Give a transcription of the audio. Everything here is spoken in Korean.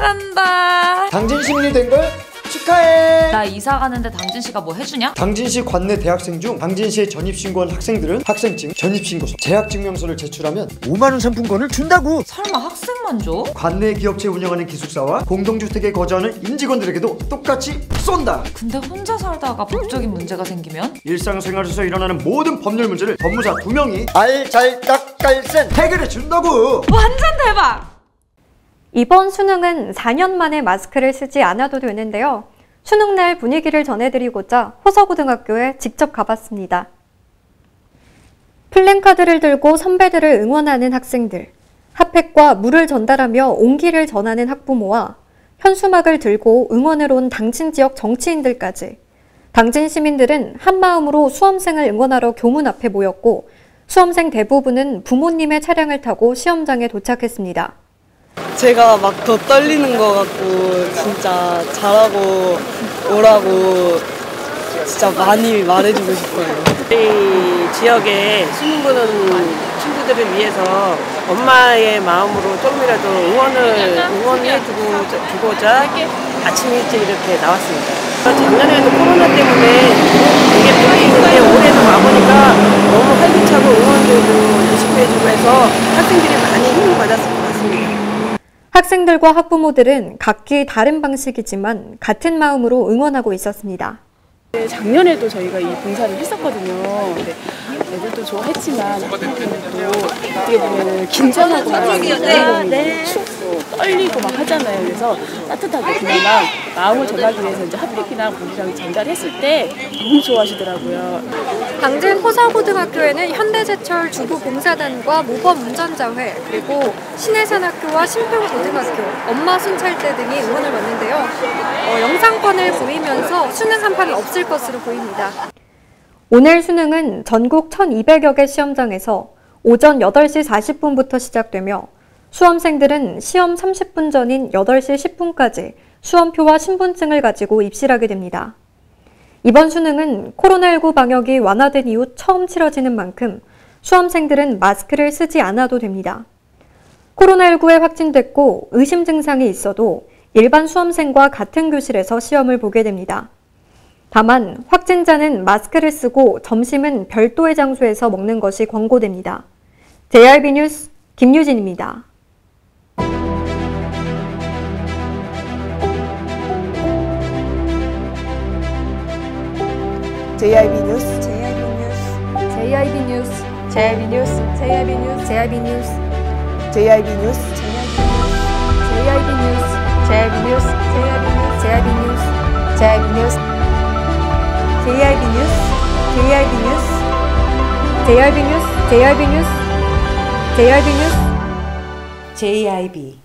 간다. 당진 시민이 된 걸 축하해. 나 이사 가는데 당진시가 뭐 해주냐? 당진시 관내 대학생 중 당진시에 전입신고한 학생들은 학생증, 전입신고서, 재학증명서를 제출하면 5만원 상품권을 준다고. 설마 학생만 줘? 관내 기업체 운영하는 기숙사와 공동주택에 거주하는 임직원들에게도 똑같이 쏜다. 근데 혼자 살다가 법적인 문제가 생기면? 일상생활에서 일어나는 모든 법률 문제를 법무사 2명이 알잘딱깔센 해결해 준다고. 완전 대박! 이번 수능은 4년 만에 마스크를 쓰지 않아도 되는데요. 수능날 분위기를 전해드리고자 호서고등학교에 직접 가봤습니다. 플랜카드를 들고 선배들을 응원하는 학생들, 핫팩과 물을 전달하며 온기를 전하는 학부모와 현수막을 들고 응원을 온 당진 지역 정치인들까지 당진 시민들은 한마음으로 수험생을 응원하러 교문 앞에 모였고 수험생 대부분은 부모님의 차량을 타고 시험장에 도착했습니다. 제가 막 더 떨리는 것 같고 진짜 잘하고 오라고 진짜 많이 말해주고 싶어요. 저희 지역의 수능 보는 친구들을 위해서 엄마의 마음으로 조금이라도 응원해주고자 아침 일찍 이렇게 나왔습니다. 작년에도 코로나 때문에 되게 불리했는데 올해도 와보니까 너무 활기차고 응원도 열심히 해주고 해서 학생들이 많이 힘을 받았을 것 같습니다. 학생들과 학부모들은 각기 다른 방식이지만 같은 마음으로 응원하고 있었습니다. 작년에도 저희가 이 봉사를 했었거든요. 근데 애들도 좋아했지만 학부모들도 어떻게 보면 긴장하고 춥고 떨리고 막 하잖아요. 그래서 따뜻하게 그나마 마음을 전하기 위해서 이제 핫팩이나 물이랑 전달했을 때 너무 좋아하시더라고요. 당진 호서고등학교에는 현대제철 주부봉사단과 모범운전자회 그리고 신해산학교와 신평고등학교, 엄마순찰대 등이 응원을 왔는데요. 영상권을 보이면서 수능 한판이 없을 것으로 보입니다. 오늘 수능은 전국 1200여 개 시험장에서 오전 8시 40분부터 시작되며 수험생들은 시험 30분 전인 8시 10분까지 수험표와 신분증을 가지고 입실하게 됩니다. 이번 수능은 코로나19 방역이 완화된 이후 처음 치러지는 만큼 수험생들은 마스크를 쓰지 않아도 됩니다. 코로나19에 확진됐고 의심 증상이 있어도 일반 수험생과 같은 교실에서 시험을 보게 됩니다. 다만 확진자는 마스크를 쓰고 점심은 별도의 장소에서 먹는 것이 권고됩니다. JRB 뉴스 김유진입니다. JRB 뉴스 JRB 뉴스 JRB 뉴스 JRB 뉴스 JRB 뉴스 JRB 뉴스 JRB 뉴스 JRB 뉴스 JRB 뉴스 JRB 뉴스 JRB 뉴스 JRB 뉴스 JRB 뉴스 JRB 뉴스 JRB 뉴스 JRB